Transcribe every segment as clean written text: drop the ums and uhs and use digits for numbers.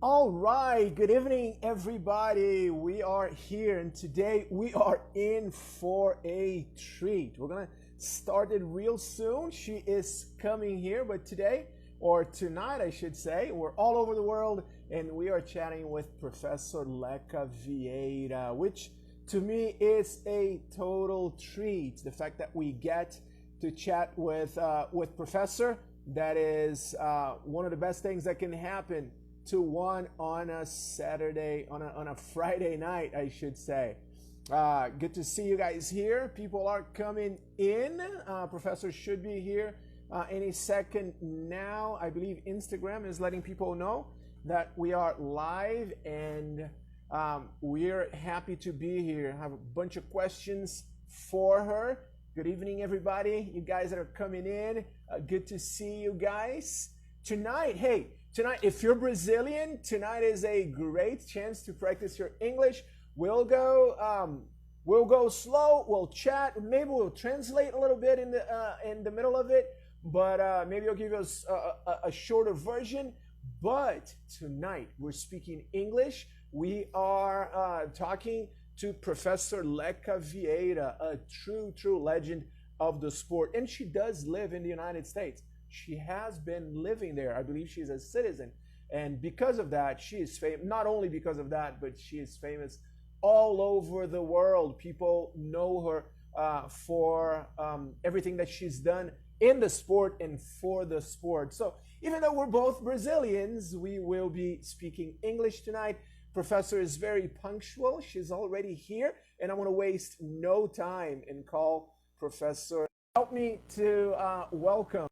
All right, good evening, everybody. We are here, and today we are in for a treat. We're gonna start it real soon. She is coming here, but today, or tonight, I should say, we're all over the world, and we are chatting with Professor Leka Vieira, which to me is a total treat. The fact that we get to chat with Professor, that is one of the best things that can happen to one on a Saturday, on a Friday night, I should say. Good to see you guys here. People are coming in. Professor should be here any second now. I believe Instagram is letting people know that we are live, and we're happy to be here. I have a bunch of questions for her. Good evening, everybody. You guys that are coming in, good to see you guys. Tonight, if you're Brazilian, tonight is a great chance to practice your English. We'll go slow. We'll chat. Maybe we'll translate a little bit in the middle of it, but maybe I'll give you a shorter version. But tonight we're speaking English. We are talking to Professor Leka Vieira, a true legend of the sport, and she does live in the United States. She has been living there. I believe she's a citizen. And because of that, she is famous. Not only because of that, but she is famous all over the world. People know her for everything that she's done in the sport and for the sport. So even though we're both Brazilians, we will be speaking English tonight. Professor is very punctual. She's already here. And I want to waste no time and call Professor. Help me to welcome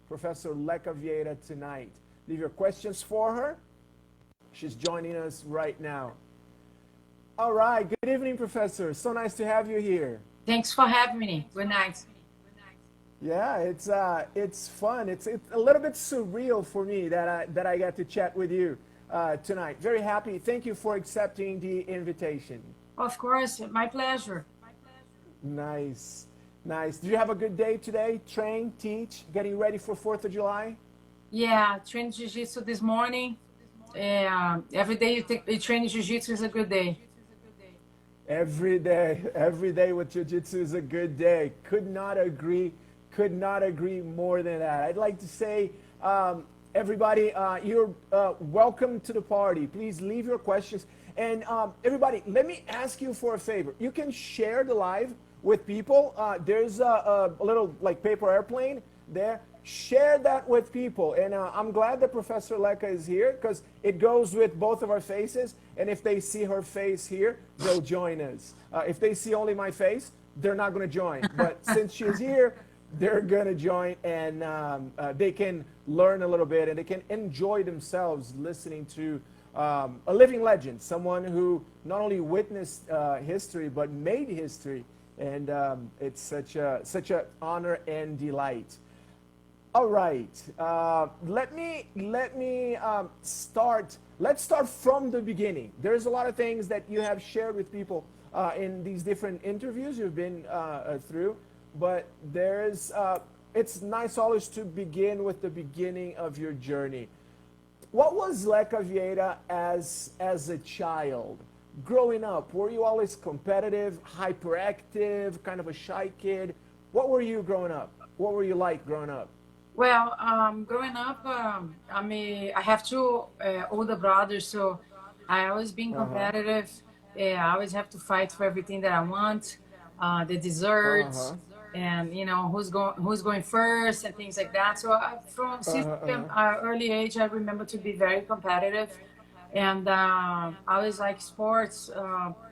Professor Leka Vieira tonight. Leave your questions for her. She's joining us right now. All right. Good evening, Professor. So nice to have you here. Thanks for having me. Good night. Yeah, it's fun. It's a little bit surreal for me that I got to chat with you tonight. Very happy. Thank you for accepting the invitation. Of course, my pleasure. Nice. Nice. Did you have a good day today? Train, teach, getting ready for 4th of July? Yeah, trained jiu-jitsu this morning. Every day you train jiu-jitsu is a good day. Every day with jiu-jitsu is a good day. Could not agree more than that. I'd like to say, everybody, you're welcome to the party. Please leave your questions. And everybody, let me ask you for a favor. You can share the live with people. There's a little like paper airplane there. Share that with people. And I'm glad that Professor Leka is here, because it goes with both of our faces. And if they see her face here, they'll join us. If they see only my face, they're not going to join. But since she's here, they're going to join, and they can learn a little bit, and they can enjoy themselves listening to a living legend, someone who not only witnessed history, but made history. And it's such an honor and delight. All right, let me start. Let's start from the beginning. There's a lot of things that you have shared with people in these different interviews you've been through, but it's nice always to begin with the beginning of your journey. What was Leka Vieira as a child? Growing up, were you always competitive, hyperactive, kind of a shy kid? What were you growing up? What were you like growing up? Well, growing up, I have two older brothers, so I always been Uh-huh. competitive. I always have to fight for everything that I want, the desserts, Uh-huh. and who's going first and things like that. So from since Uh-huh. Uh-huh. early age, I remember to be very competitive, and I always like sports.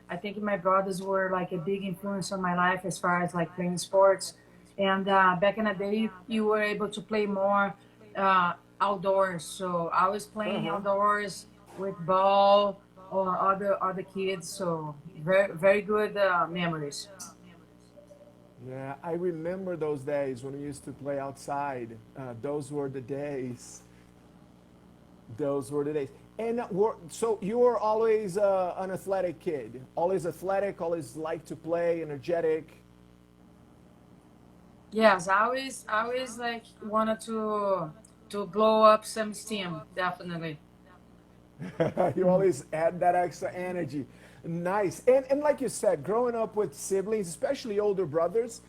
I think my brothers were like a big influence on my life as far as like playing sports. And back in the day, you were able to play more outdoors. So I was playing Uh-huh. outdoors with ball or other kids. So very good memories. Yeah, I remember those days when we used to play outside. Those were the days. Those were the days. And so you were always an athletic kid, always athletic, always liked to play, energetic. Yes, I always like wanted to blow up some steam, definitely. You always add that extra energy. Nice. And like you said, growing up with siblings, especially older brothers,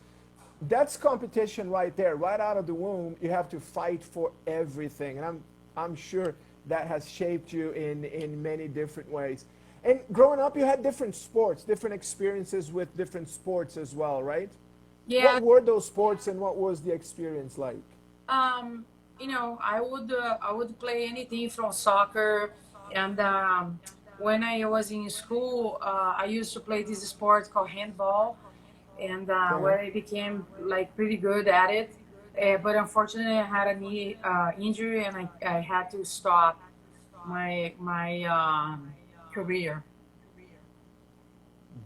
that's competition right there. Right out of the womb, you have to fight for everything. And I'm sure that has shaped you in many different ways. And growing up, you had different sports, different experiences with different sports as well, right? Yeah. What were those sports and what was the experience like? Um, I would play anything from soccer, and when I was in school, I used to play this sport called handball, and Uh-huh. where I became like pretty good at it. But unfortunately, I had a knee injury, and I had to stop my career.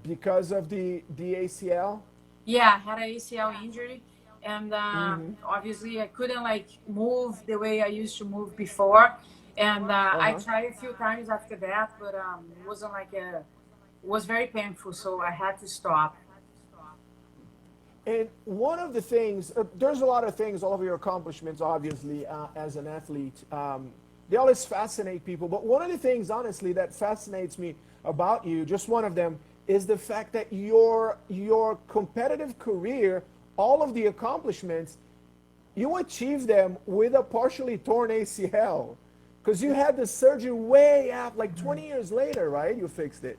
Because of the ACL? Yeah, I had an ACL injury, and Mm-hmm. obviously I couldn't like move the way I used to move before. And I Uh-huh. tried a few times after that, but it wasn't like a. It was very painful, so I had to stop. And one of the things, there's a lot of things, all of your accomplishments, obviously, as an athlete, they always fascinate people. But one of the things, honestly, that fascinates me about you, just one of them, is the fact that your competitive career, all of the accomplishments, you achieved them with a partially torn ACL. Because you had the surgery way after, like 20 years later, right? You fixed it.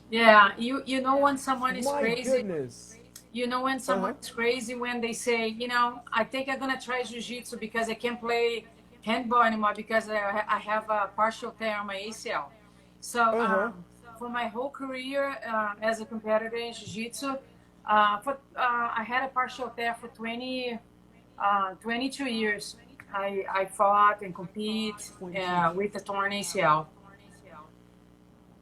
Yeah, you know when someone is My crazy. goodness. You know when Uh huh. someone's crazy when they say, I think I'm gonna try jiu-jitsu because I can't play handball anymore because I have a partial tear on my ACL. So Uh huh. for my whole career as a competitor in jiu-jitsu, I had a partial tear for 22 years. I fought and compete 22. with the torn ACL.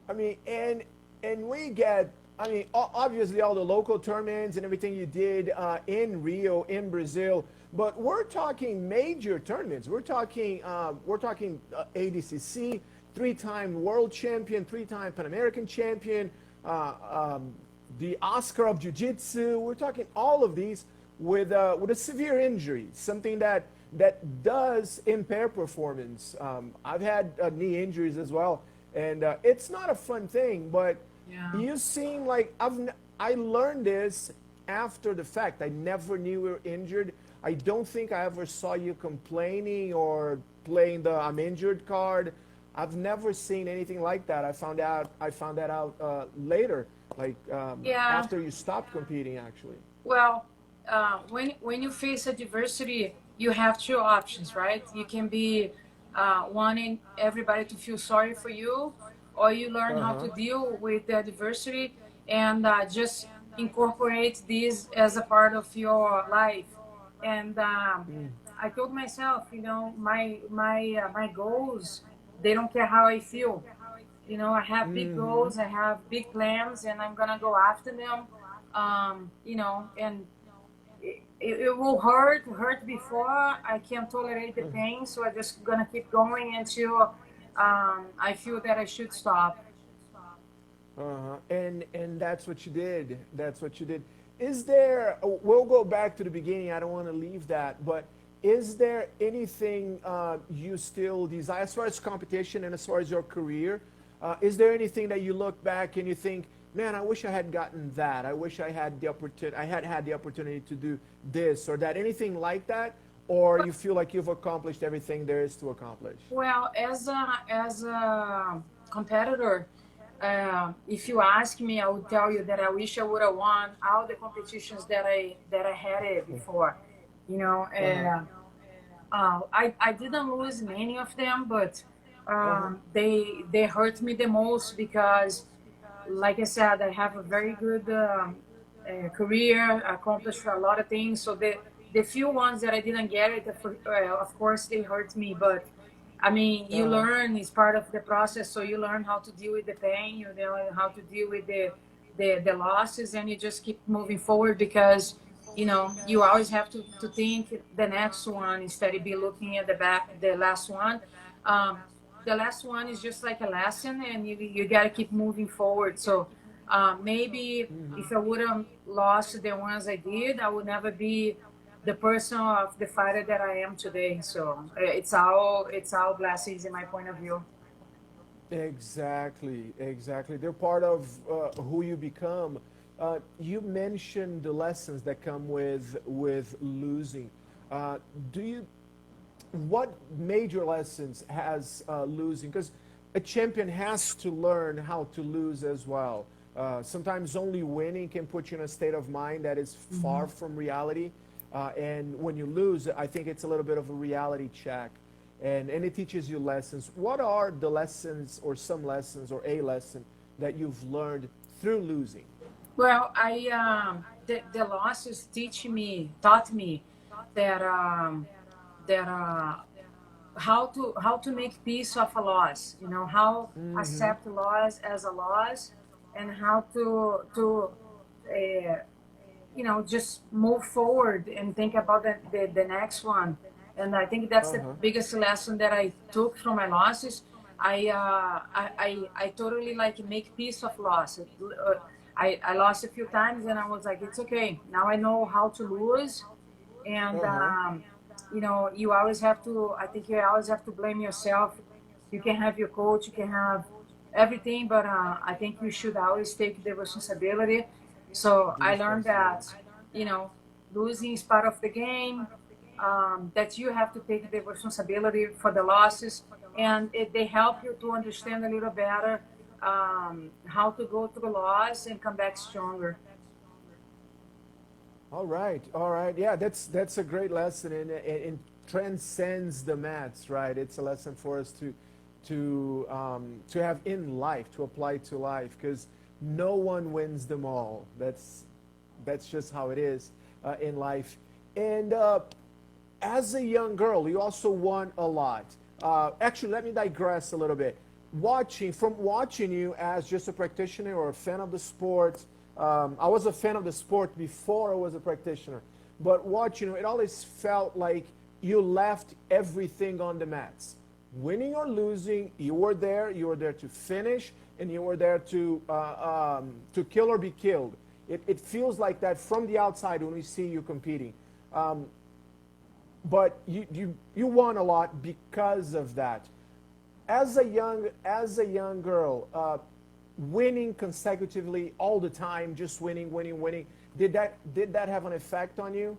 I mean, and we get, I mean, obviously all the local tournaments and everything you did in Rio, in Brazil, but we're talking major tournaments. We're talking ADCC, three-time world champion, three-time Pan American champion, uh, um, the Oscar of Jiu-Jitsu. We're talking all of these with a severe injury, something that does impair performance. I've had knee injuries as well, and it's not a fun thing. But Yeah. you seem like I learned this after the fact. I never knew you were injured. I don't think I ever saw you complaining or playing the "I'm injured" card. I've never seen anything like that. I found that out later, like Yeah. after you stopped competing, actually. Well, when you face adversity, you have two options, right? You can be wanting everybody to feel sorry for you, or you learn Uh how huh. to deal with the adversity and just incorporate this as a part of your life. And I told myself, my goals, they don't care how I feel. I have big Mm-hmm. goals, I have big plans, and I'm gonna go after them. And it will hurt before I can tolerate the pain, so I'm just gonna keep going until I feel that I should stop. Uh-huh. And that's what you did. That's what you did. Is there? We'll go back to the beginning. I don't want to leave that, but is there anything you still desire as far as competition and as far as your career? Is there anything that you look back and you think, man, I wish I had gotten that. I wish I had the opportunity. I had the opportunity to do this or that. Anything like that, or you feel like you've accomplished everything there is to accomplish? Well, as a competitor, if you ask me, I would tell you that I wish I would have won all the competitions that I had it before. You know, Uh huh. I didn't lose many of them, but Uh huh. they hurt me the most because, like I said, I have a very good career, accomplished a lot of things. So the few ones that I didn't get it, of course, they hurt me. But I mean, Uh you huh. learn; it's part of the process. So you learn how to deal with the pain. You learn how to deal with the losses, and you just keep moving forward because you always have to think the next one instead of be looking at the last one. Um, the last one is just like a lesson, and you got to keep moving forward. So maybe if I would have lost the ones I did, I would never be the person of the fighter that I am today. So it's all blessings in my point of view. Exactly, exactly. They're part of who you become. You mentioned the lessons that come with losing. Uh, do you what major lessons has losing? Because a champion has to learn how to lose as well. Sometimes only winning can put you in a state of mind that is far Mhm. from reality. And when you lose, I think it's a little bit of a reality check. And it teaches you lessons. What are the lessons, or some lessons, or a lesson that you've learned through losing? Well, the losses taught me that that how to make peace of a loss. You know, how Mm-hmm. accept loss as a loss, and how to uh, just move forward and think about the next one. And I think that's the Uh-huh. biggest lesson that I took from my losses. I totally like make peace of loss. I lost a few times and I was like, it's okay, now I know how to lose. And Uh-huh. you always have to, I think you always have to blame yourself. You can have your coach, you can have everything, but I think you should always take the responsibility. So The I learned that, responsibility. you know, losing is part of the game, that you have to take the responsibility for the losses, and they help you to understand a little better how to go through loss and come back stronger. All right, all right. Yeah, that's a great lesson, and it transcends the mats, right? It's a lesson for us to have in life, to apply to life, because no one wins them all. That's just how it is in life. And as a young girl, you also won a lot. Actually, let me digress a little bit. Watching you as just a practitioner or a fan of the sport, I was a fan of the sport before I was a practitioner. But watching you, it always felt like you left everything on the mats. Winning or losing, you were there. You were there to finish, and you were there to kill or be killed. It feels like that from the outside when we see you competing. Um, but you won a lot because of that. As a young girl, winning consecutively all the time, just winning, winning, winning. Did that have an effect on you?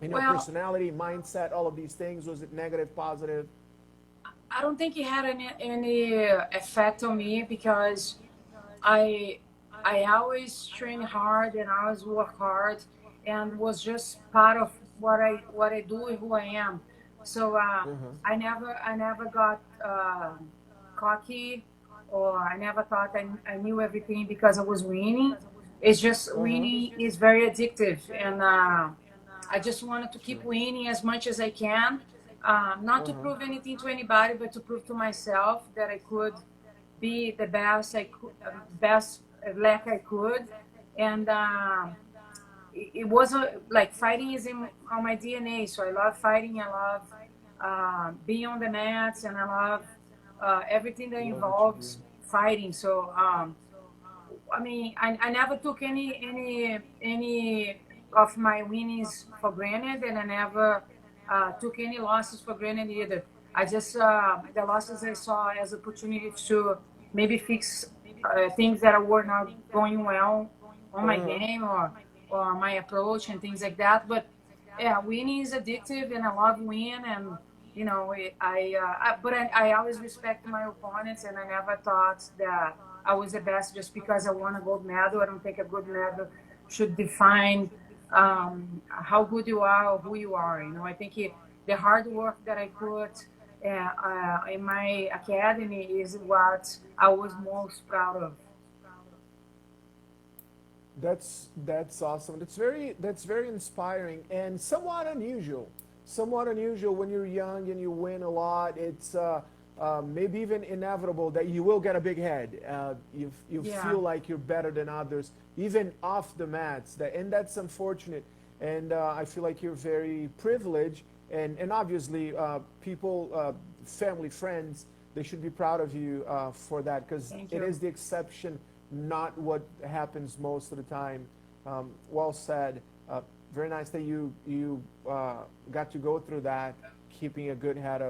In your Well, personality, mindset, all of these things? Was it negative, positive? I don't think it had any effect on me because I I always train hard and I always work hard, and was just part of what I do and who I am. So Uh-huh. I never got cocky, or I never thought I knew everything because I was winning. It's just Uh-huh. winning is very addictive, and I just wanted to keep winning as much as I can, not to Uh-huh. prove anything to anybody, but to prove to myself that I could be the best best like I could. And it was like fighting is on my DNA. So I love fighting. I love being on the mats, and I love everything that Love what you do. involves fighting. So I mean, I never took any of my winnings for granted, and I never took any losses for granted either. I just the losses I saw as opportunities to maybe fix things that were not going well on my Uh-huh. game, or my approach and things like that. But yeah, winning is addictive, and I love win, and but I always respect my opponents, and I never thought that I was the best just because I won a gold medal. I don't think a gold medal should define how good you are or who you are. I think the hard work that I put in my academy is what I was most proud of. That's awesome. That's very inspiring and somewhat unusual. Somewhat unusual when you're young and you win a lot. It's maybe even inevitable that you will get a big head. You Yeah. feel like you're better than others, even off the mats. And that's unfortunate. And I feel like you're very privileged. And obviously, people, family, friends, they should be proud of you for that because Thank it you. is the exception, not what happens most of the time. Well said. Very nice that you got to go through that, keeping a good head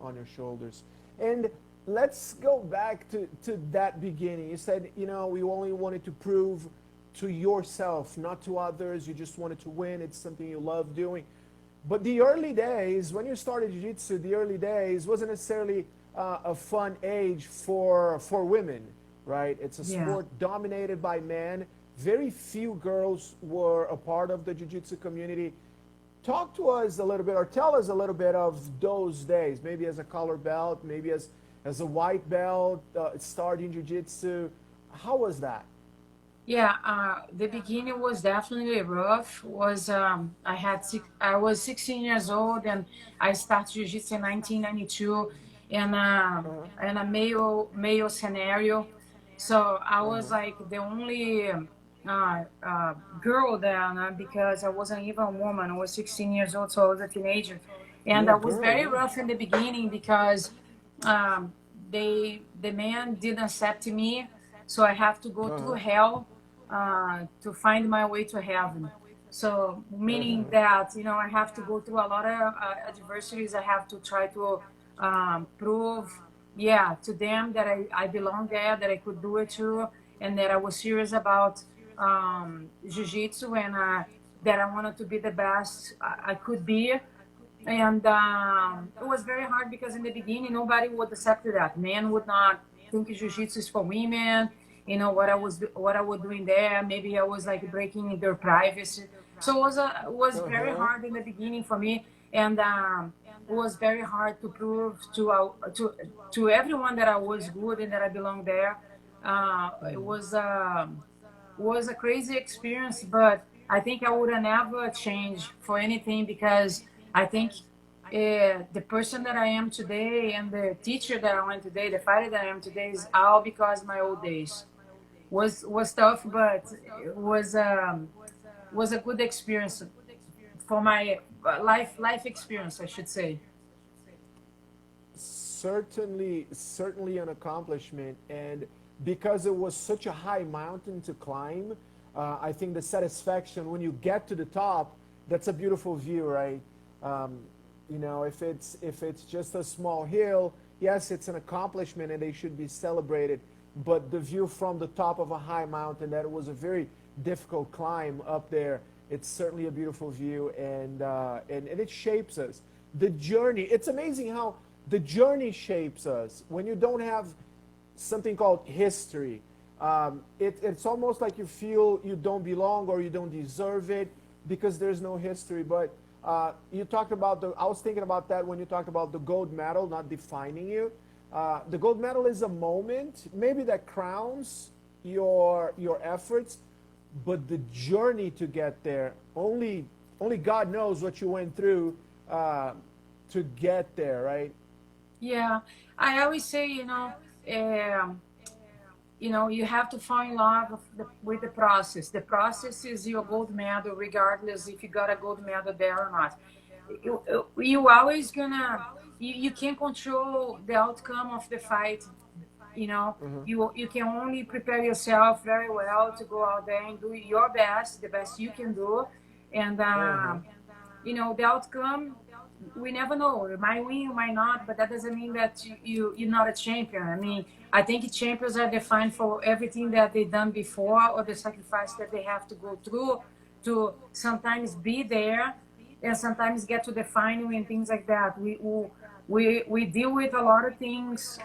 on your shoulders. And let's go back to that beginning. You said, you know, you only wanted to prove to yourself, not to others. You just wanted to win. It's something you love doing. But the early days, when you started jiu-jitsu, the early days wasn't necessarily a fun age for women, right? It's a Yeah. sport dominated by men. Very few girls were a part of the jiu-jitsu community. Talk to us a little bit, or tell us a little bit of those days, maybe as a color belt, maybe as a white belt, starting jiu-jitsu. How was that? Yeah, the beginning was definitely rough. I was 16 years old and I started jiu-jitsu in 1992 in Uh-huh. in a male scenario. So I was Uh-huh. like the only girl there because I wasn't even a woman. I was 16 years old, so I was a teenager, and Yeah, that was girl, very yeah. rough in the beginning because um, the man didn't accept me, so I have to go through Uh-huh. hell to find my way to heaven. So meaning Uh-huh. that I have to go through a lot of adversities. I have to try to prove, yeah, to them that I belong there, that I could do it too, and that I was serious about jiu-jitsu, and that I wanted to be the best I could be. And it was very hard because in the beginning nobody would accept that. Men would not think jiu-jitsu is for women. What I was doing there. Maybe I was like breaking their privacy. So it was very Uh-huh. hard in the beginning for me, and it was very hard to prove to everyone that I was good and that I belong there. It was a crazy experience, but I think I would have never changed for anything because I think the person that I am today and the teacher that I am today, the fighter that I am today, is all because my old days was tough, but it was a good experience for my life experience, I should say. Certainly an accomplishment, and because it was such a high mountain to climb, I think the satisfaction when you get to the top, that's a beautiful view, right? um, you know, if it's just a small hill, yes, it's an accomplishment and they should be celebrated, but the view from the top of a high mountain, that was a very difficult climb up there, it's certainly a beautiful view, and it shapes us. The journey, it's amazing how the journey shapes us. When you don't have something called history, it's almost like you feel you don't belong or you don't deserve it because there's no history. But you talked about I was thinking about that when you talked about the gold medal not defining you. The gold medal is a moment, maybe that crowns your efforts, but the journey to get there, only God knows what you went through to get there, right? Yeah, I always say, um, you have to fall in love with the process. The process is your gold medal, regardless if you got a gold medal there or not. You always gonna you can't control the outcome of the fight. Uh-huh. You can only prepare yourself very well to go out there and do your best, the best you can do, and Uh-huh. the outcome, we never know. You might win, you might not, but that doesn't mean that you're not a champion. I mean, I think champions are defined for everything that they've done before or the sacrifice that they have to go through to sometimes be there and sometimes get to the final and things like that. We deal with a lot of things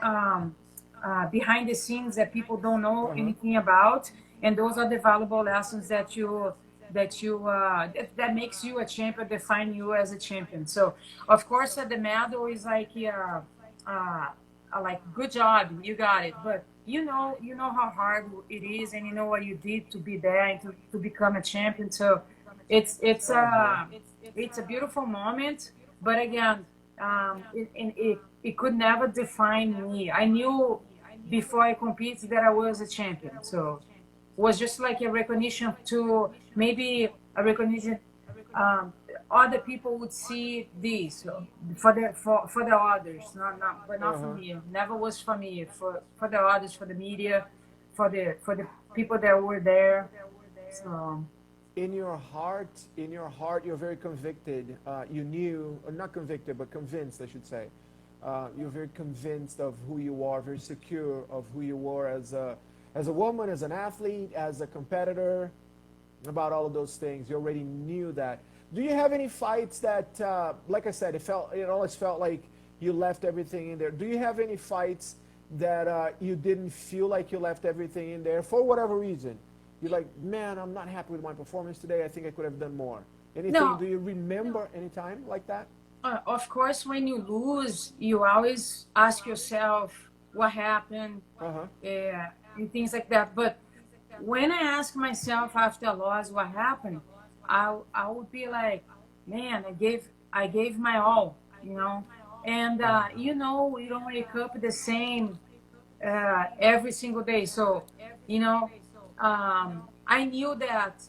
behind the scenes that people don't know Uh-huh. anything about, and those are the valuable lessons that makes you a champion, define you as a champion. So of course the medal is uh, like good job, you got it, but you know how hard it is, and you know what you did to be there and to become a champion. So it's it's Uh-huh. uh it's a beautiful moment, but again, it could never define me. I knew before I competed that I was a champion, so was just like a recognition to maybe a recognition. um, Other people would see this, so for the others, but not for Uh-huh. me. Never was for me. For the others, for the media, for the people that were there. So In your heart, you're very convicted. You knew, or not convicted, but convinced, I should say. You're very convinced of who you are, very secure of who you are as a woman, as an athlete, as a competitor, about all of those things. You already knew that. Do you have any fights that, like I said, it always felt like you left everything in there? Do you have any fights that you didn't feel like you left everything in there for whatever reason? You're like, man, I'm not happy with my performance today. I think I could have done more. Anything? No, Do you remember any time like that? of course, when you lose, you always ask yourself what happened, Uh huh. and things like that. But when I ask myself after a loss what happened, I would be like, man, I gave my all, you know. And we don't wake up the same every single day. So, you know, I knew that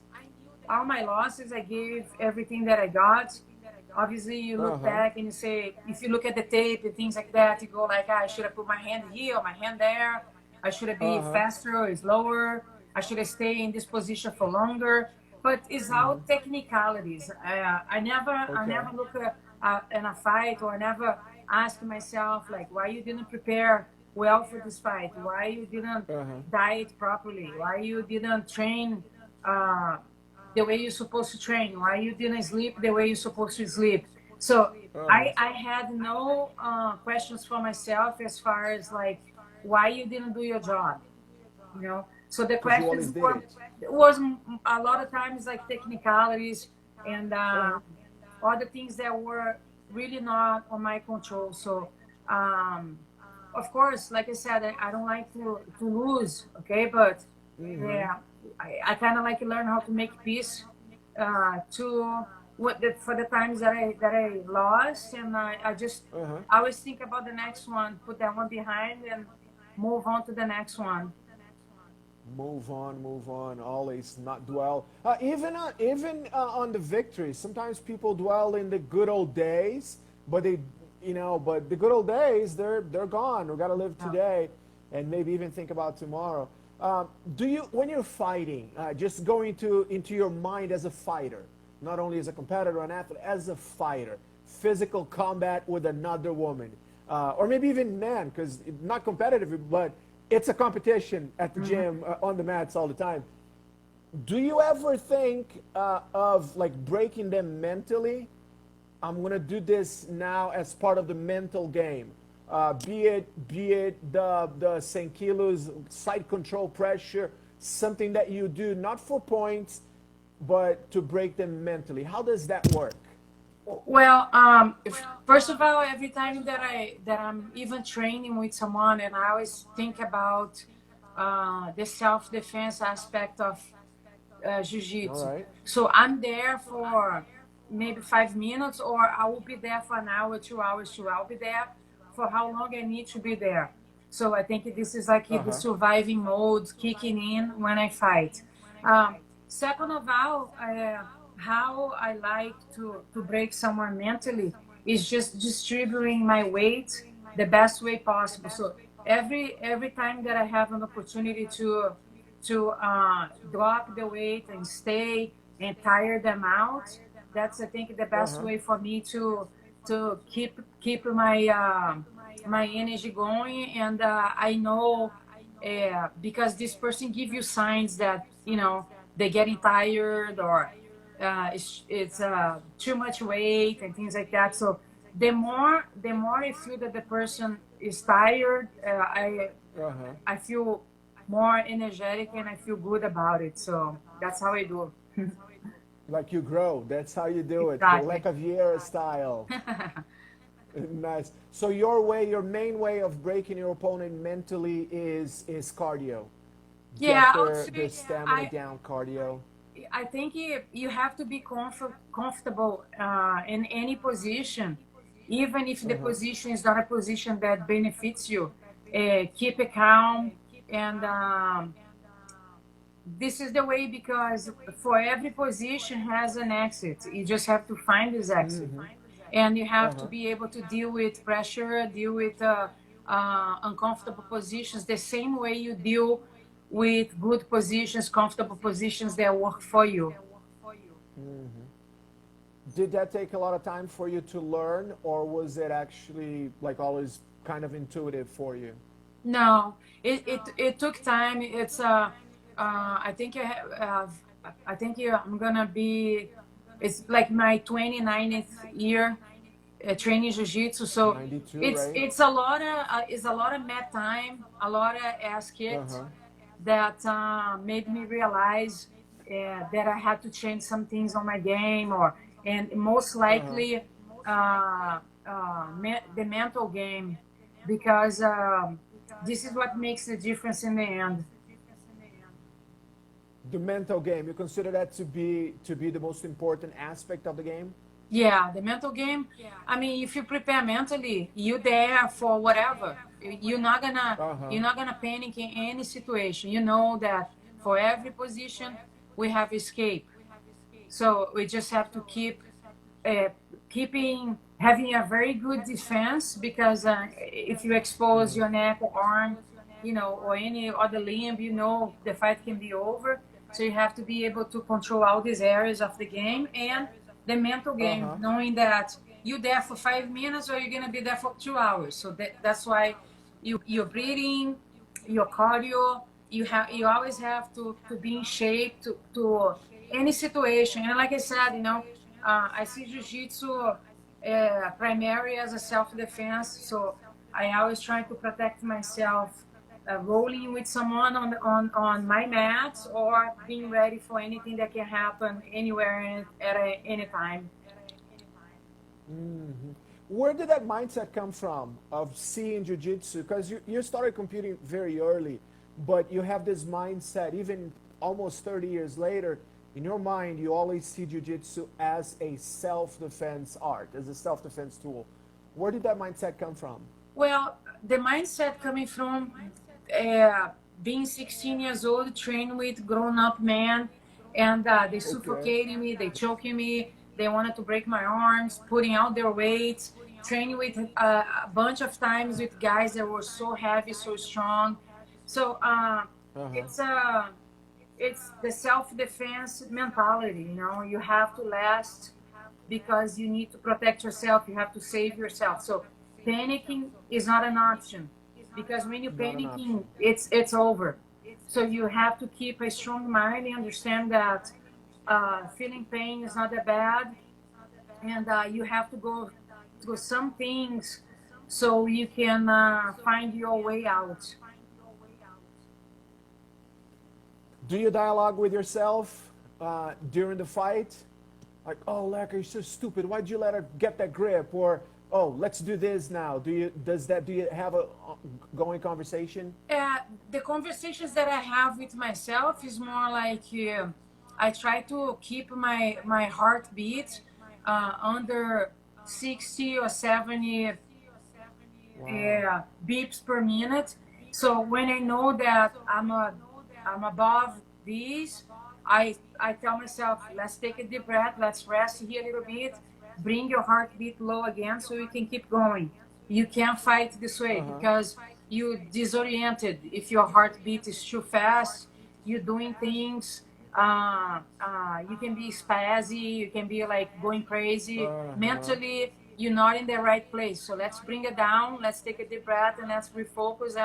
all my losses, I gave everything that I got. Obviously, you Uh look huh. back and you say, if you look at the tape and things like that, you go like, I should have put my hand here or my hand there. I should have Uh been huh. faster or slower. I should have stayed in this position for longer. But it's all technicalities. I never Okay. look in a fight, or I never ask myself like, why you didn't prepare well for this fight? Why you didn't Uh huh. diet properly? Why you didn't train uh, the way you're supposed to train? Why you didn't sleep the way you're supposed to sleep? So Uh huh. I had no questions for myself as far as like why you didn't do your job, you know. So the Because you questions always did were it. was a lot of times like technicalities and Uh huh. other things that were really not on my control. So um, of course, like I said, I don't like to lose, okay, but Mm-hmm. yeah, I kind of like learn how to make peace to for the times that I lost, and I just Uh huh. I always think about the next one, put that one behind, and move on to the next one. Move on. Always not dwell. Even on the victories. Sometimes people dwell in the good old days, but but the good old days, they're gone. We got to live Yeah. today, and maybe even think about tomorrow. Do you, when you're fighting, just going into your mind as a fighter, not only as a competitor, an athlete, as a fighter, physical combat with another woman, or maybe even man, because not competitive, but it's a competition at the Mhm. gym on the mats all the time. Do you ever think of like breaking them mentally? I'm gonna do this now as part of the mental game. Be it the St. Kilos side control pressure, something that you do not for points, but to break them mentally. How does that work? Well, first of all, every time that I'm even training with someone, and I always think about the self defense aspect of All jiu-jitsu. right. So I'm there for maybe 5 minutes, or I will be there for an hour, 2 hours. Too. I'll be there for how long I need to be there. So I think this is like Uh the huh. surviving mode kicking in when I fight. Um, Second of all, how I like to break someone mentally is just distributing my weight the best way possible. So every time that I have an opportunity to drop the weight and stay and tire them out, that's I think the Uh best huh. way for me to keep my my energy going. And I know because this person give you signs that they're getting tired, or it's too much weight and things like that. So the more I feel that the person is tired, Uh huh. I feel more energetic and I feel good about it. So that's how I do. Like you grow. That's how you do it. The Exactly. Leka Vieira style. Nice. So your way, your main way of breaking your opponent mentally is cardio. Yeah, Get I would their say stamina I down, cardio. I think you have to be comfortable in any position, even if the Uh-huh. position is not a position that benefits you. Keep it calm, and this is the way, because for every position has an exit. You just have to find this exit, Mm-hmm. and you have to Uh-huh. be able to deal with pressure, deal with uncomfortable positions the same way you deal with good positions, comfortable positions that work for you. Mm-hmm. Did that take a lot of time for you to learn, or was it actually like always kind of intuitive for you? No, it took time. It's I think I think I'm gonna be. It's like my 29th year training jiu-jitsu, so 92, right? it's a lot of mat time, a lot of ass kicked Uh-huh. that made me realize that I had to change some things on my game, or and most Uh-huh. likely the mental game, because this is what makes the difference in the end. The mental game, you consider that to be the most important aspect of the game? Yeah, the mental game. I mean, if you prepare mentally, you there for whatever. Uh-huh. You're not gonna panic in any situation. You know that for every position we have escape. So we just have to uh, keeping having a very good defense, because if you expose your neck or arm, or any other limb, the fight can be over. So you have to be able to control all these areas of the game, and the mental game, Uh-huh. knowing that you're there for 5 minutes or you're gonna be there for 2 hours. So that's why your breathing, your cardio, you always have to be in shape to any situation. And like I said, I see jiu-jitsu primary as a self-defense. So I always try to protect myself, rolling with someone on my mat, or being ready for anything that can happen anywhere and any time. Hmm. Where did that mindset come from of seeing jiu-jitsu? Because you started competing very early, but you have this mindset, even almost 30 years later, in your mind, you always see jiu-jitsu as a self-defense art, as a self-defense tool. Where did that mindset come from? Well, the mindset coming from uh, being 16 years old, trained with grown-up men, and they Okay. suffocating me, they choking me, they wanted to break my arms, putting out their weights, training with a bunch of times with guys that were so heavy, so strong. So Uh-huh. it's it's the self-defense mentality. You have to last because you need to protect yourself. You have to save yourself. So panicking is not an option, because when you're Not an panicking, option. it's over. So you have to keep a strong mind and understand that feeling pain is not that bad, and you have to go through some things so you can find your way out. Do you dialogue with yourself during the fight? Like, oh, Leka, you're so stupid. Why'd you let her get that grip? Or, oh, let's do this now. Do you have a going conversation? uh, the conversations that I have with myself is more like I try to keep my heartbeat under 60 or 70 Wow. beeps per minute. So when I know that I'm above these, I tell myself, let's take a deep breath, let's rest here a little bit, bring your heartbeat low again so you can keep going. You can't fight this way Uh-huh. because you disoriented. If your heartbeat is too fast, you're doing things. You can be spazzy, you can be like going crazy. Uh-huh. Mentally, you're not in the right place. So let's bring it down. Let's take a deep breath and let's refocus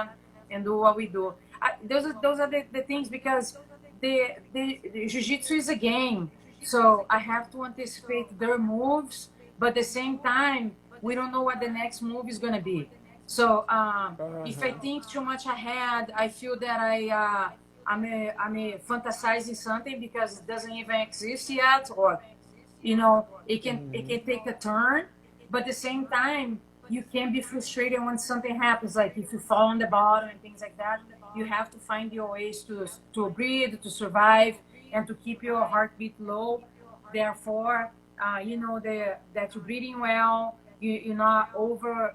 and do what we do. Those are the things, because the jiu-jitsu is a game. So I have to anticipate their moves, but at the same time, we don't know what the next move is going to be. So if I Uh-huh. think too much ahead, I feel that I'm fantasizing something because it doesn't even exist yet, or it can take a turn. But at the same time, you can be frustrated when something happens, like if you fall on the bottom and things like that. You have to find your ways to breathe, to survive, and to keep your heartbeat low. Therefore, that you're breathing well. You're not over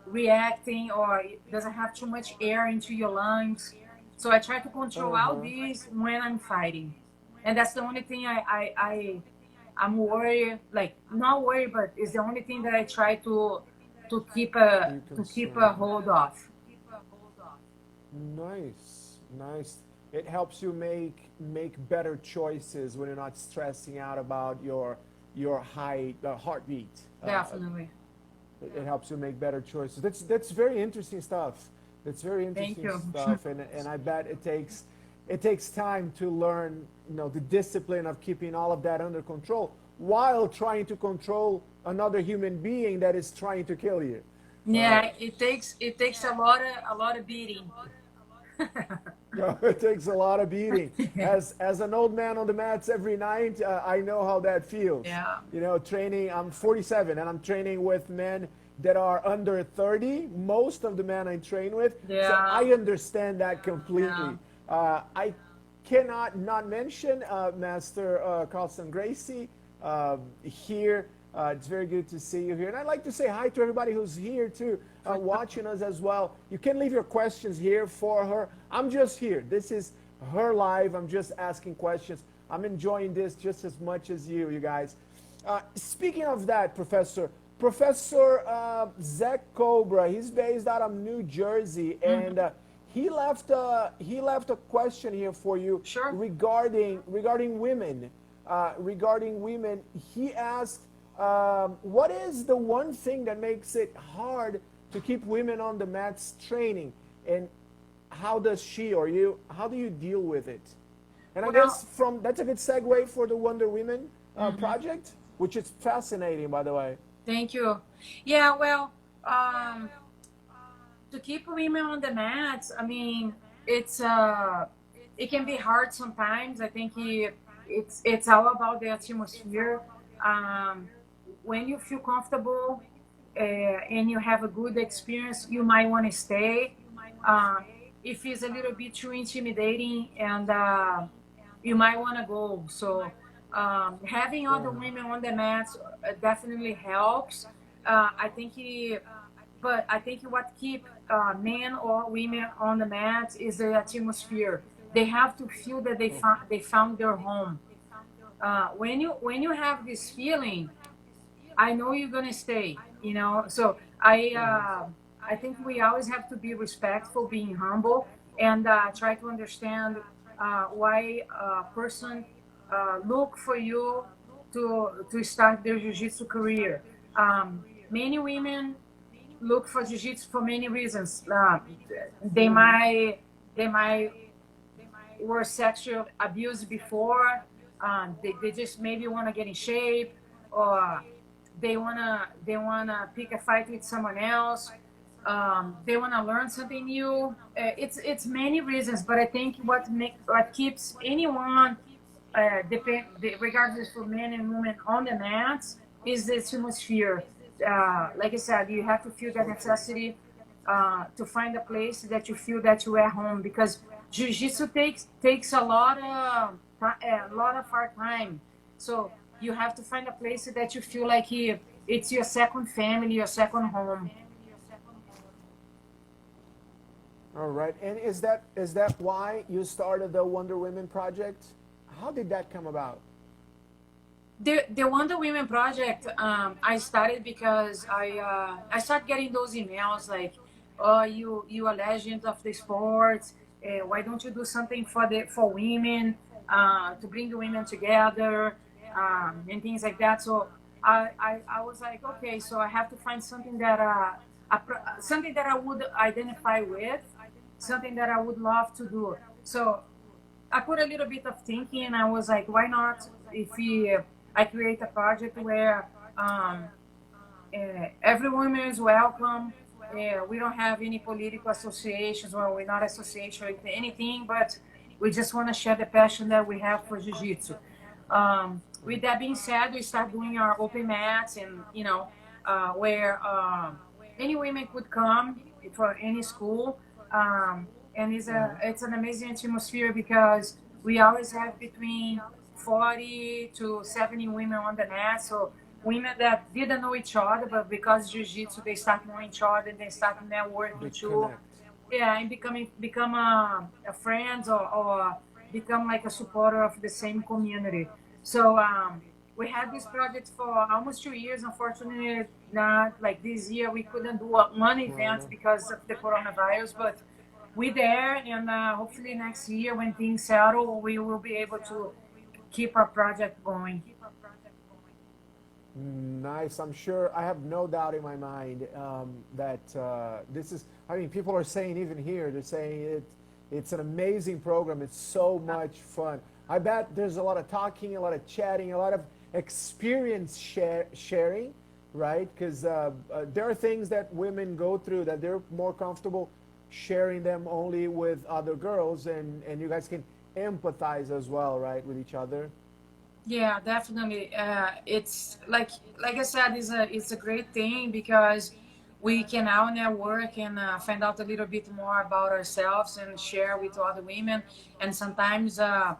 reacting, or it doesn't have too much air into your lungs. So I try to control all Uh-huh. these when I'm fighting, and that's the only thing I'm worried, like not worried, but it's the only thing that I try You to keep concern. a hold of. Nice, nice. It helps you make better choices when you're not stressing out about your heartbeat. Definitely. It helps you make better choices. That's very interesting stuff. That's very Thank interesting you. stuff, and I bet it takes time to learn, the discipline of keeping all of that under control while trying to control another human being that is trying to kill you. Yeah, it takes a lot of beating. It takes a lot of beating. As an old man on the mats every night, I know how that feels. Yeah. Training. I'm 47, and I'm training with men that are under 30. Most of the men I train with, so Yeah. I understand that completely. Yeah. I cannot not mention Master Carlson Gracie here. It's very good to see you here. And I'd like to say hi to everybody who's here too, watching us as well. You can leave your questions here for her. I'm just here. This is her live. I'm just asking questions. I'm enjoying this just as much as you guys. Speaking of that, Professor Zach Cobra, he's based out of New Jersey, and he left a question here for you. Sure. Regarding women. Regarding women, he asked, what is the one thing that makes it hard to keep women on the mats training, and how does how do you deal with it? And I guess that's a good segue for the Wonder Women project, which is fascinating, by the way. Thank you. Yeah, well, to keep women on the mats, I mean, it can be hard sometimes. I think it's all about the atmosphere. When you feel comfortable and you have a good experience, you might want to stay. If it's a little bit too intimidating, and you might want to go. So having other women on the mats definitely helps. But I think what keep men or women on the mats is the atmosphere. They have to feel that they found their home. When you have this feeling, I know you're gonna stay. So I think we always have to be respectful, being humble, and try to understand why a person look for you to start their jiu-jitsu career. Many women look for jiu-jitsu for many reasons. They might were sexual abused before. They just maybe want to get in shape, or they wanna pick a fight with someone else. They want to learn something new. It's many reasons, but I think what keeps anyone, regardless for men and women on the mats, is the atmosphere. Like I said, you have to feel that necessity to find a place that you feel that you are at home, because jiu-jitsu takes a lot of our time. So you have to find a place that you feel like it's your second family, your second home. All right. And is that why you started the Wonder Women project? How did that come about? The Wonder Women project, I started because I started getting those emails like, "Oh, you are legend of the sport. Why don't you do something for women, to bring the women together, and things like that?" So I was like, okay, so I have to find something something that I would identify with, something that I would love to do. So I put a little bit of thinking, and I was like, why not if I create a project where every woman is welcome. We don't have any political associations, or we're not associated with anything, but we just want to share the passion that we have for jiu-jitsu. With that being said, we start doing our open mats, and where any women could come for any school. And it's an amazing atmosphere, because we always have between 40 to 70 women on the mat. So women that didn't know each other, but because jiu-jitsu, they start knowing each other, and they start networking too. Yeah, and become a friend, or become like a supporter of the same community. So we had this project for almost 2 years. Unfortunately, not like this year. We couldn't do one event because of the coronavirus, but we're there, and hopefully next year, when things settle, we will be able to keep our project going. Nice. I'm sure. I have no doubt in my mind that this is. I mean, people are saying even here. They're saying it's an amazing program. It's so much fun. I bet there's a lot of talking, a lot of chatting, a lot of experience sharing, right? Because there are things that women go through that they're more comfortable sharing them only with other girls, and you guys can empathize as well, right, with each other. Yeah, definitely. It's like I said, it's a great thing because we can now network and find out a little bit more about ourselves and share with other women. And sometimes I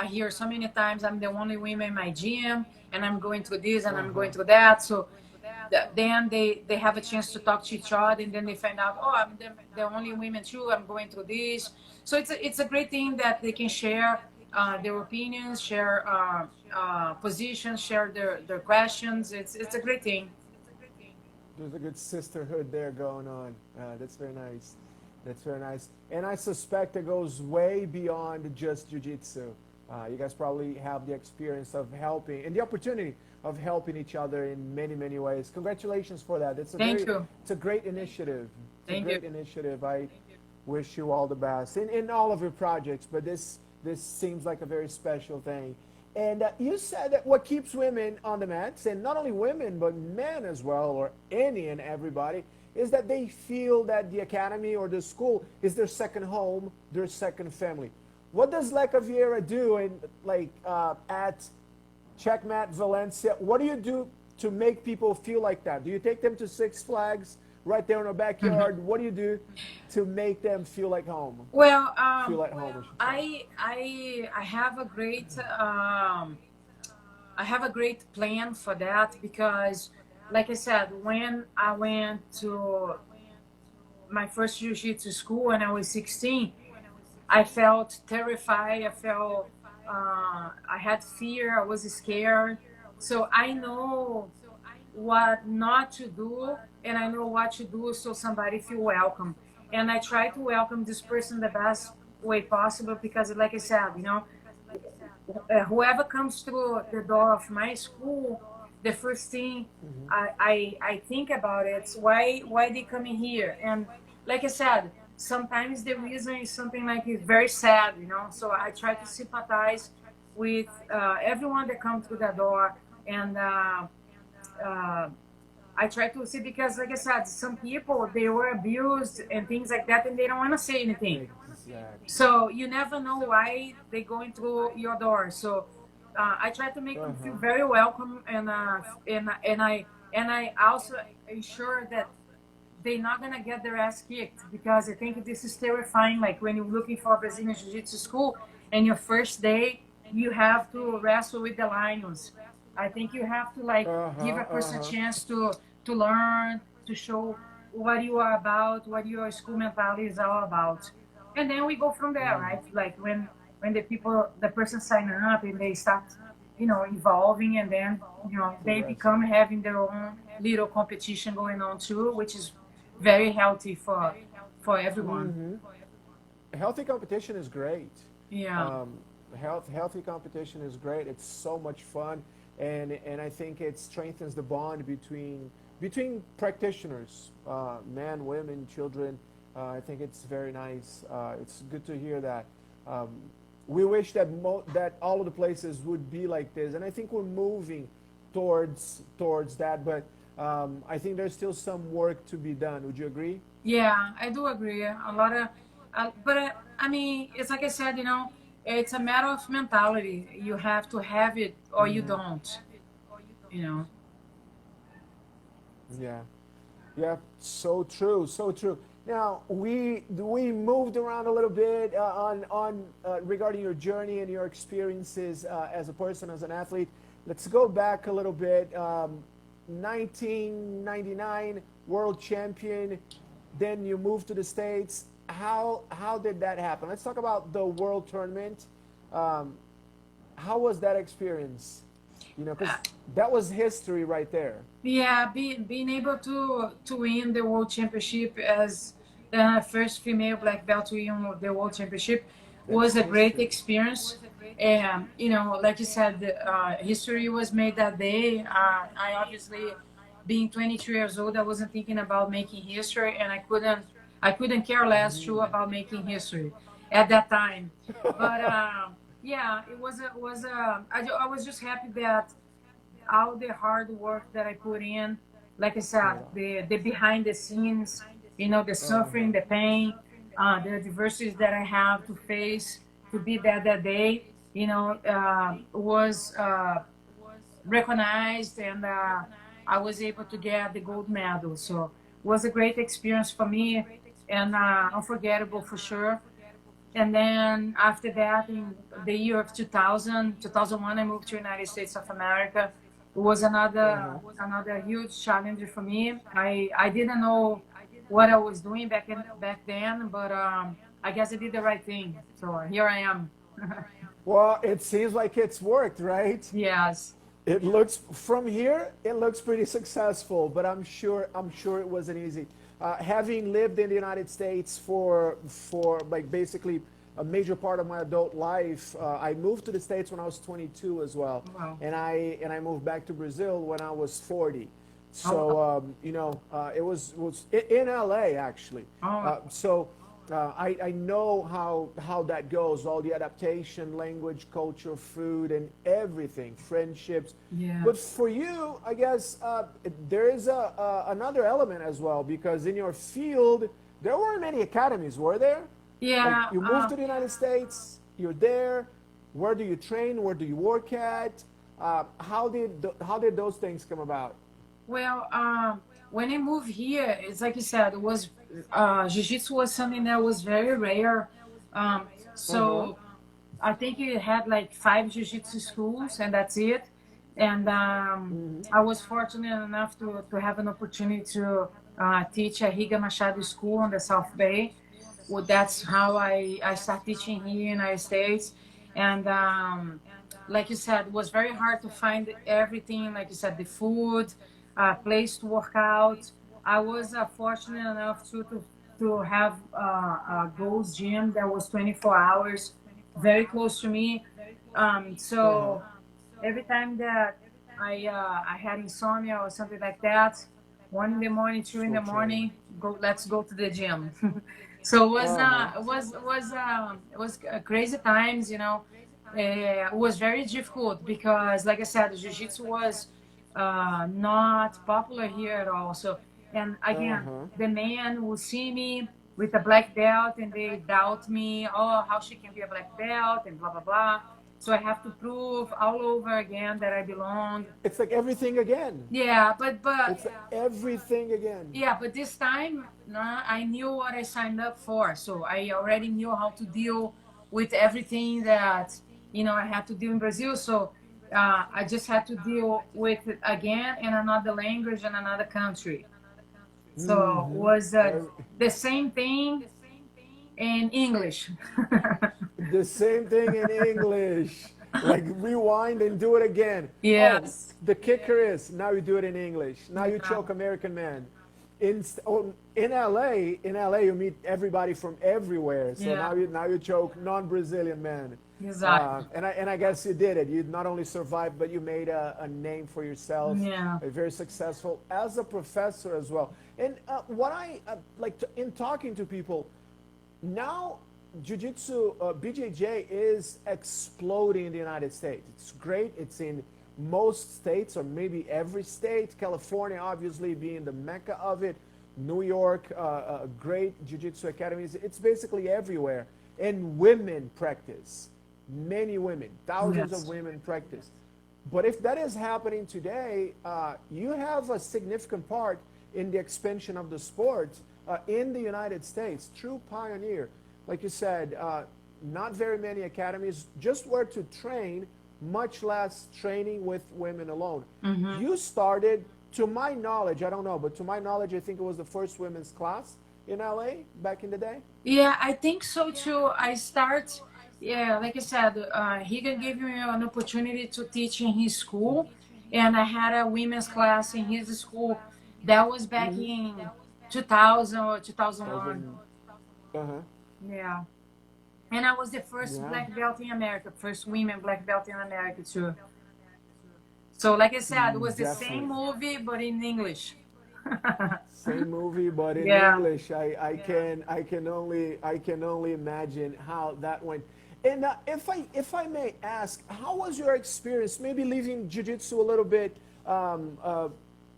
hear so many times I'm the only woman in my gym, and I'm going through this and Uh I'm huh. going through that. So then they have a chance to talk to each other, and then they find out, oh, I'm the only women too. I'm going through this. So it's a great thing that they can share their opinions, share positions, share their questions. It's a great thing. There's a good sisterhood there going on. That's very nice. That's very nice. And I suspect it goes way beyond just jiu-jitsu. You guys probably have the experience of helping and the opportunity of helping each other in many, many ways. Congratulations for that. Thank you. It's a great initiative. It's a Thank you. great initiative. I wish you all the best in all of your projects, but this seems like a very special thing. And you said that what keeps women on the mats, and not only women, but men as well, or any and everybody, is that they feel that the academy or the school is their second home, their second family. What does Leka Vieira do in, like, at Checkmat Valencia? What do you do to make people feel like that? Do you take them to Six Flags right there in the backyard? What do you do to make them feel like home? Well, Feel at home, I should say. I have a great I have a great plan for that because, like I said, when I went to my first jiu-jitsu school when I was 16, I felt terrified. I felt I had fear. I was scared. So I know what not to do, and I know what to do so somebody feel welcome. And I try to welcome this person the best way possible because, like I said, whoever comes through the door of my school, the first thing I think about it's why they coming here. And like I said, sometimes the reason is something like it's very sad. So I try to sympathize with everyone that comes through the door, and uh, I try to see because, like I said, some people they were abused and things like that, and they don't want to say anything. Exactly. So you never know why they're going through your door. So I try to make them feel Uh-huh. very welcome, and I also ensure that they're not gonna get their ass kicked because I think this is terrifying. Like when you're looking for a Brazilian Jiu-Jitsu school and your first day, you have to wrestle with the lions. I think you have to like give Uh-huh. a person a Uh-huh. chance to learn, to show what you are about, what your school mentality is all about, and then we go from there, right? Like when the person sign up and they start, evolving, and then To they wrestle. become having their own little competition going on too, which is very healthy for everyone. Mm-hmm. Healthy competition is great. Yeah. Um, healthy competition is great. It's so much fun, and I think it strengthens the bond between practitioners, men, women, children. I think it's very nice. It's good to hear that. Um, we wish that that all of the places would be like this, and I think we're moving towards that. But I think there's still some work to be done. Would you agree? Yeah, I do agree. A lot of, but I mean, it's like I said, it's a matter of mentality. You have to have it or you Mm-hmm. don't. You know. Yeah. Yeah, so true, so true. Now we moved around a little bit on regarding your journey and your experiences as a person, as an athlete. Let's go back a little bit. 1999 world champion. Then you moved to the States. How did that happen? Let's talk about the world tournament. Um, how was that experience? Because that was history right there. Yeah, being able to win the world championship as the first female black belt to win the world championship was a great Fantastic. experience. And you know, like you said, history was made that day. I obviously, being 23 years old, I wasn't thinking about making history, and I couldn't care less too about making history at that time. But yeah, I was just happy that all the hard work that I put in, like I said, Yeah. the behind the scenes, you know, the suffering, Uh-huh. the pain, the adversities that I have to face to be there that day, you know, was recognized, and I was able to get the gold medal. So it was a great experience for me, and unforgettable for sure. And then after that, in the year of 2001, I moved to United States of America. It was another huge challenge for me. I didn't know what I was doing back then, but I guess I did the right thing. So here I am. Well, it seems like it's worked, right? Yes. It looks from here, it looks pretty successful, but I'm sure it wasn't easy. Having lived in the United States for like basically a major part of my adult life, I moved to the States when I was 22 as well, Wow. and I moved back to Brazil when I was 40. Oh, So it was in LA actually. oh, I know how that goes, all the adaptation, language, culture, food, and everything, friendships. yeah. But for you, I guess there is another element as well, because in your field, there weren't many academies, were there? Like Yeah. you moved to the United States, you're there. Where do you train? Where do you work at? How did those things come about? Well, when I moved here, it's like you said, it was jiu-jitsu was something that was very rare. Um, Uh huh. so I think it had like five jiu-jitsu schools, and that's it. And I was fortunate enough to have an opportunity to teach at Riga Machado School on the South Bay. Well, that's how I started teaching here in the United States. And like you said, it was very hard to find everything. Like you said, the food, place to work out. I was fortunate enough to have a Gold's Gym that was 24 hours, very close to me. Uh huh. So every time that I had insomnia or something like that, 1 in the morning, two Just in go the train. morning, let's go to the gym. So Uh huh. it was crazy times, you know. It was very difficult because, like I said, jiu-jitsu was not popular here at all. So, and Uh again, huh. the men will see me with a black belt and they doubt me. Oh, how she can be a black belt and blah blah blah. So I have to prove all over again that I belong. It's like everything again. Yeah, It's like everything again. yeah, but this time, I knew what I signed up for. So I already knew how to deal with everything that, you know, I had to do in Brazil. So I just had to deal with it again in another language and another country. So it Mm-hmm. was the same thing in English. The same thing in English. Like rewind and do it again. Oh, Yes. the kicker is now you do it in English. Now you Yeah. choke American man. In LA, you meet everybody from everywhere. So Yeah. now you choke non-Brazilian man. Exactly. And I guess you did it. You not only survived, but you made a name for yourself. Yeah. Very successful as a professor as well. And what I like in talking to people, now jiu-jitsu BJJ is exploding in the United States. It's great. It's in most states, or maybe every state. California obviously being the mecca of it. New York, great jiu-jitsu academies. It's basically everywhere. And women practice. Many women, thousands of Yes. women practice. But if that is happening today, you have a significant part in the expansion of the sport in the United States. True pioneer. Like you said, not very many academies, just where to train, much less training with women alone. Hmm. You started, to my knowledge, I don't know, but to my knowledge, I think it was the first women's class in LA back in the day. Yeah, I think so too. Yeah, like I said, Higan gave me an opportunity to teach in his school, and I had a women's class in his school. That was back Mm-hmm. in 2000 or 2001. 2000. Uh huh. Yeah. And I was the first Yeah. black belt in America, first women black belt in America too. So, like I said, it was the same Definitely. movie but in English. Same movie, but in Yeah. English. I can only imagine how that went. And if I may ask, how was your experience? Maybe leaving jiu-jitsu a little bit, um, uh,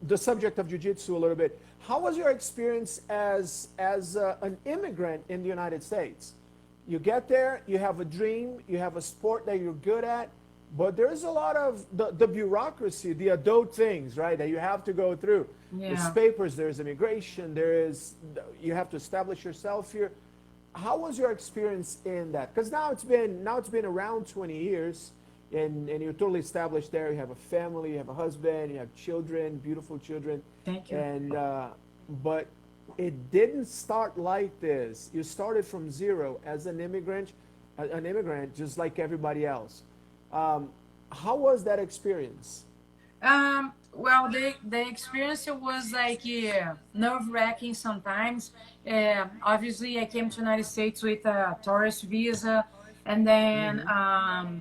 the subject of jiu-jitsu a little bit. How was your experience as an immigrant in the United States? You get there, you have a dream, you have a sport that you're good at, but there's a lot of the bureaucracy, the adult things, right, that you have to go through. There's Yeah. papers, there's immigration, you have to establish yourself here. How was your experience in that? Because now it's been around 20 years, and you're totally established there. You have a family, you have a husband, you have children, beautiful children, Thank you. and but it didn't start like this. You started from zero as an immigrant just like everybody else. Um, how was that experience? Well, the experience was like nerve wracking sometimes. Obviously, I came to United States with a tourist visa, and then Mm-hmm.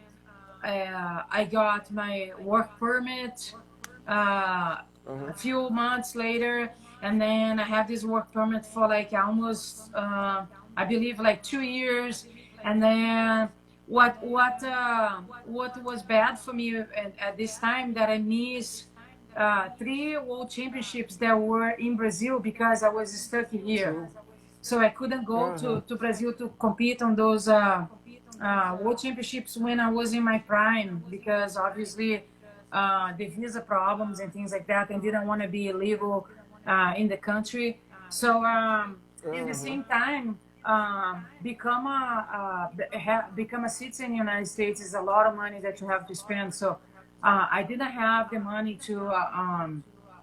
I got my work permit Uh-huh. a few months later, and then I have this work permit for like almost, I believe, like 2 years, and then what was bad for me at this time that I missed three world championships that were in Brazil because I was stuck here. True. So I couldn't go Uh-huh. to Brazil to compete on those world championships when I was in my prime because obviously the visa problems and things like that, and didn't want to be illegal in the country. So in the Uh-huh. same time, become a citizen in the United States is a lot of money that you have to spend. So I didn't have the money to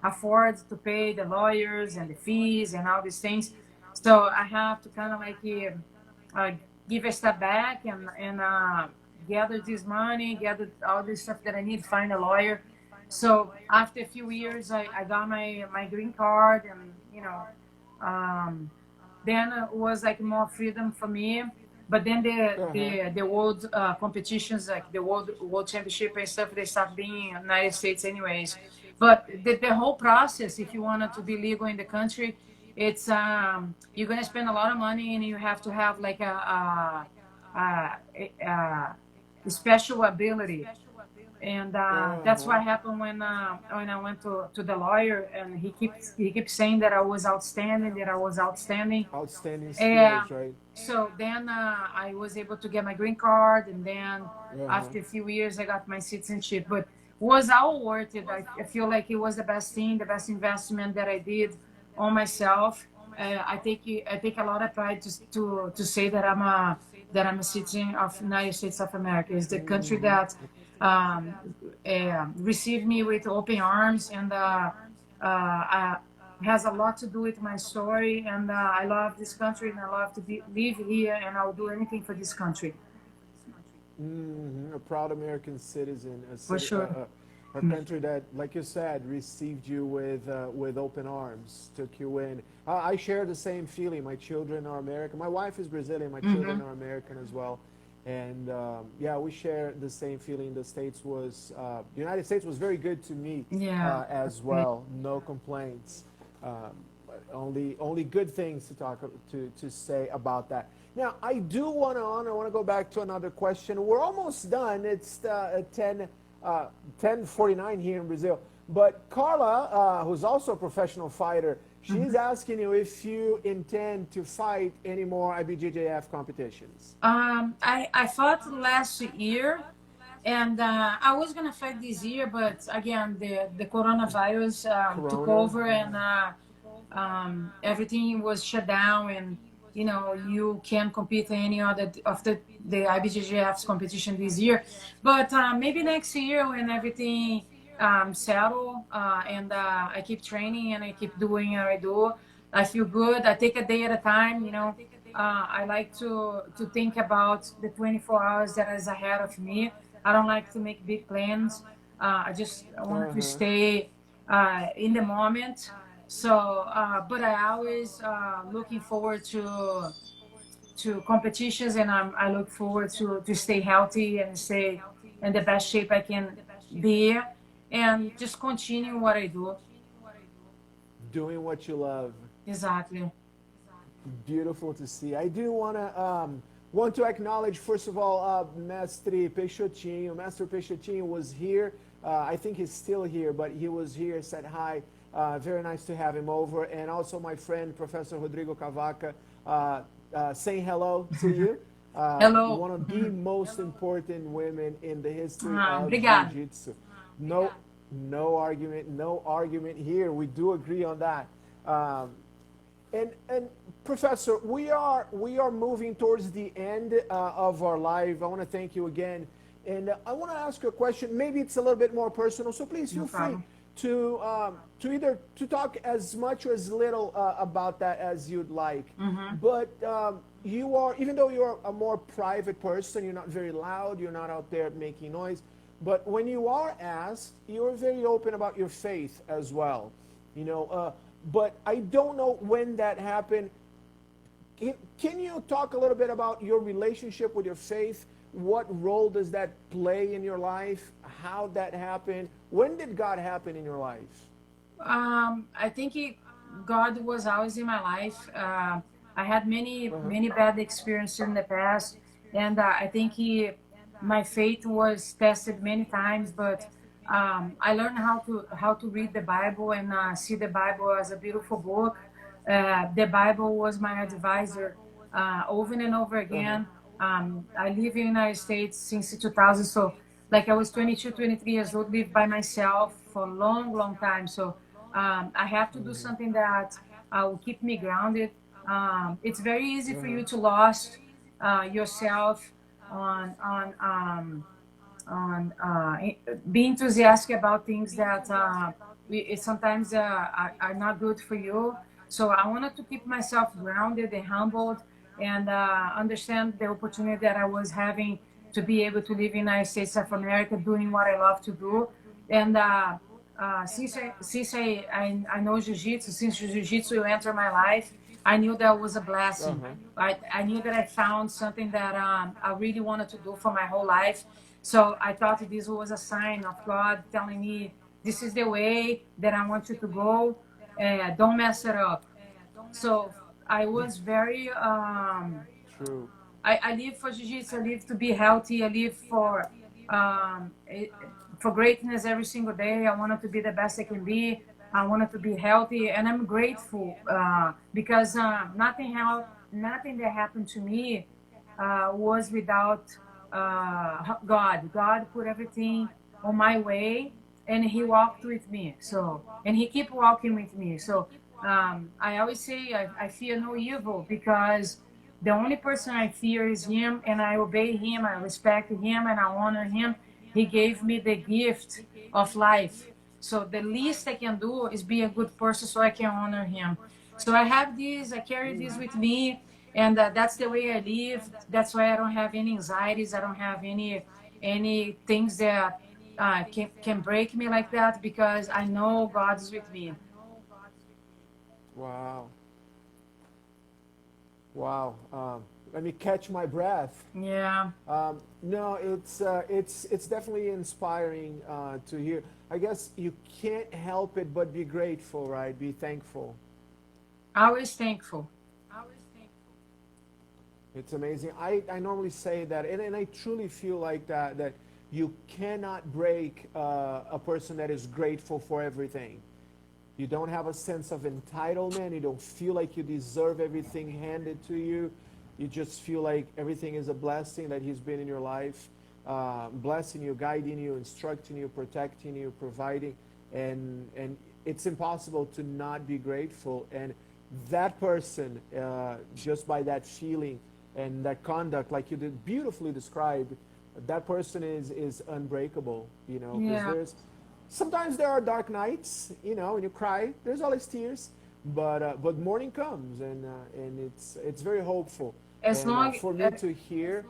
afford to pay the lawyers and the fees and all these things. So I have to kind of like uh, give a step back and gather this money, gather all this stuff that I need, find a lawyer. So after a few years, I got my green card, and um, then it was like more freedom for me. But then Uh-huh. the world competitions, like the world championship and stuff, they start being in the United States anyways. But the whole process, if you wanted to be legal in the country, it's you're gonna spend a lot of money, and you have to have like a special ability. And that's Uh-huh. what happened when I went to the lawyer, and he keeps saying that I was outstanding, that I was outstanding. Outstanding And skills, right? so then I was able to get my green card, and then Uh-huh. after a few years I got my citizenship. But was all worth it. I feel like it was the best thing, the best investment that I did on myself. I take a lot of pride to say that I'm a citizen of United States of America. It's the country Mm-hmm. that um, received me with open arms, and has a lot to do with my story. And I love this country, and I love to live here, and I'll do anything for this country A proud American citizen, for sure. a country that, like you said, received you with open arms, took you in. I share the same feeling. My children are American. My wife is Brazilian. My Mm-hmm. children are American as well, and yeah, we share the same feeling. The United States was very good to me Yeah. as well. No complaints. Um, only good things to say about that. Now, I want to go back to another question. We're almost done. It's 10:49 here in Brazil. But Carla, who's also a professional fighter, she's asking you if you intend to fight any more IBJJF competitions. I fought last year, and I was gonna fight this year, but again, the coronavirus took Corona. over, and everything was shut down, and you can't compete in any other of the IBJJF's competition this year. But maybe next year when everything settle, and I keep training and I keep doing what I do, I feel good. I take a day at a time. I like to think about the 24 hours that is ahead of me. I don't like to make big plans. I just want to Uh-huh. stay in the moment. So, but I always looking forward to competitions, and I look forward to stay healthy and stay in the best shape I can be, and just continue what I do. Doing what you love. Exactly. Beautiful to see. I do want to acknowledge first of all Mestre Peixotinho. Master Peixotinho was here. I think he's still here, but he was here. Said hi. Very nice to have him over, and also my friend Professor Rodrigo Cavaca saying hello to you. Hello. One of the most important women in the history of Obrigada. Jiu-Jitsu. No, no argument here. We do agree on that. And Professor, we are moving towards the end of our live. I want to thank you again, and I want to ask you a question. Maybe it's a little bit more personal, so please feel free to either to talk as much or as little about that as you'd like. But you are, even though you're a more private person, you're not very loud, you're not out there making noise. But when you are asked, you're very open about your faith as well. You know. But I don't know when that happened. Can you talk a little bit about your relationship with your faith? What role does that play in your life? How that happened? When did God happen in your life? I think God was always in my life. I had many bad experiences in the past, and I think my faith was tested many times. But I learned how to read the Bible and see the Bible as a beautiful book. The Bible was my advisor over and over again. I live in the United States since 2000, so like I was 22, 23 years old, lived by myself for a long time. So I have to do something that will keep me grounded. It's very easy for you to lose yourself on be enthusiastic about things that sometimes are not good for you. So I wanted to keep myself grounded and humbled, and understand the opportunity that I was having to be able to live in the United States of America, doing what I love to do. And since I know Jiu-Jitsu, since Jiu-Jitsu entered my life, I knew that was a blessing. I knew that I found something that I really wanted to do for my whole life. So I thought this was a sign of God telling me, this is the way that I want you to go. Don't mess it up. So I was very, True. I live for Jiu-Jitsu, I live to be healthy, I live for greatness every single day. I wanted to be the best I can be. I wanted to be healthy, and I'm grateful because nothing that happened to me was without God. God put everything on my way, and He walked with me. So, and He keep walking with me. So, I always say I fear no evil, because the only person I fear is Him, and I obey Him, I respect Him, and I honor Him. He gave me the gift of life. So the least I can do is be a good person so I can honor Him. So I have this, I carry this with me, and that's the way I live. That's why I don't have any anxieties. I don't have any things that can break me like that, because I know God is with me. Wow. Wow. Let me catch my breath. Yeah. No, it's definitely inspiring to hear. I guess you can't help it but be grateful, right? Be thankful. Always thankful. It's amazing. I normally say that, and I truly feel like that you cannot break a person that is grateful for everything. You don't have a sense of entitlement. You don't feel like you deserve everything handed to you. You just feel like everything is a blessing that He's been in your life, blessing you, guiding you, instructing you, protecting you, providing, and it's impossible to not be grateful. And that person, just by that feeling and that conduct, like you did beautifully described, that person is unbreakable. You know, because sometimes there are dark nights. You know, when you cry, there's always tears, but morning comes, and it's very hopeful. As long for me to hear,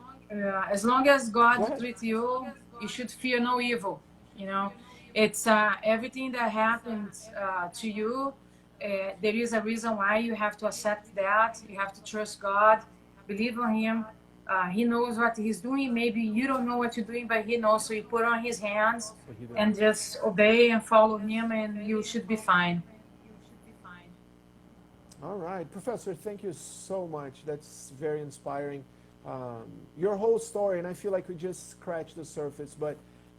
as long as God is with you, you should fear no evil. You know, it's everything that happens to you. There is a reason why. You have to accept that. You have to trust God, believe on him. He knows what he's doing. Maybe you don't know what you're doing, but he knows. So you put on his hands and just obey and follow him, and you should be fine. All right, Professor, thank you so much. That's very inspiring. Your whole story, and I feel like we just scratched the surface, but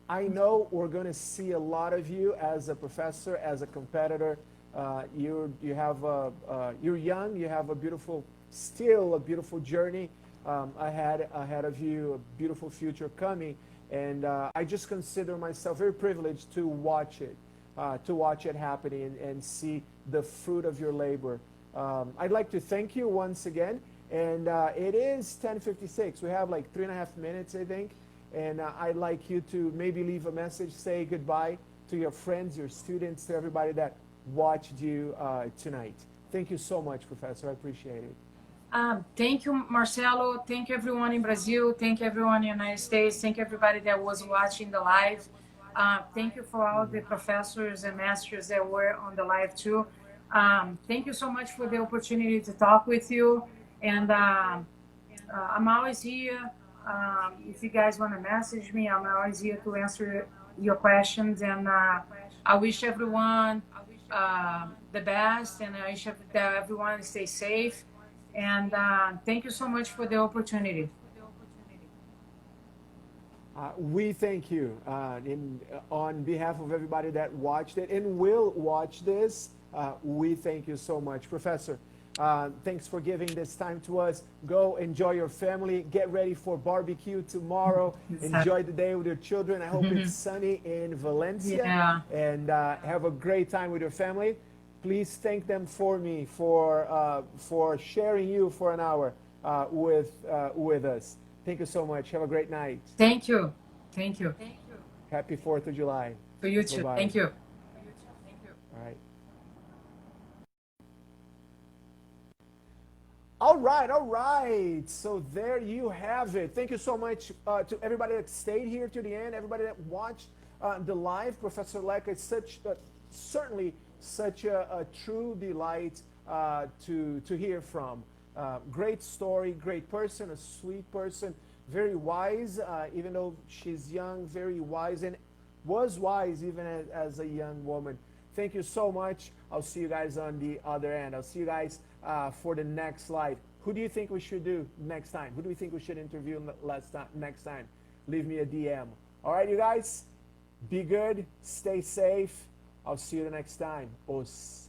I know we're going to see a lot of you as a professor, as a competitor. You're young, you have a beautiful, still a beautiful journey ahead of you, a beautiful future coming. And I just consider myself very privileged to watch it happening and see the fruit of your labor. I'd like to thank you once again. And it is 10:56. We have like 3.5 minutes, I think. And I'd like you to maybe leave a message, say goodbye to your friends, your students, to everybody that watched you tonight. Thank you so much, Professor. I appreciate it. Thank you, Marcelo. Thank you, everyone in Brazil. Thank you, everyone in the United States. Thank you, everybody that was watching the live. Thank you for all the professors and masters that were on the live too. Thank you so much for the opportunity to talk with you. And I'm always here. If you guys want to message me, I'm always here to answer your questions. And I wish everyone the best, and I wish that everyone stay safe. And thank you so much for the opportunity. We thank you on behalf of everybody that watched it and will watch this. We thank you so much, Professor. Thanks for giving this time to us. Go enjoy your family. Get ready for barbecue tomorrow. Enjoy the day with your children. I hope it's sunny in Valencia. Yeah. And have a great time with your family. Please thank them for me for sharing you for an hour with us. Thank you so much. Have a great night. Thank you. Thank you. Happy 4th of July. To you too. Bye-bye. Thank you. All right. All right, all right. So there you have it. Thank you so much to everybody that stayed here to the end, everybody that watched the live. Professor Leka, it's certainly such a true delight to hear from. Great story, great person, a sweet person, very wise, even though she's young, very wise, and was wise even as a young woman. Thank you so much. I'll see you guys on the other end. I'll see you guys for the next live. Who do you think we should do next time? Who do we think we should interview next time? Leave me a DM. All right, you guys, be good, stay safe. I'll see you the next time. Os.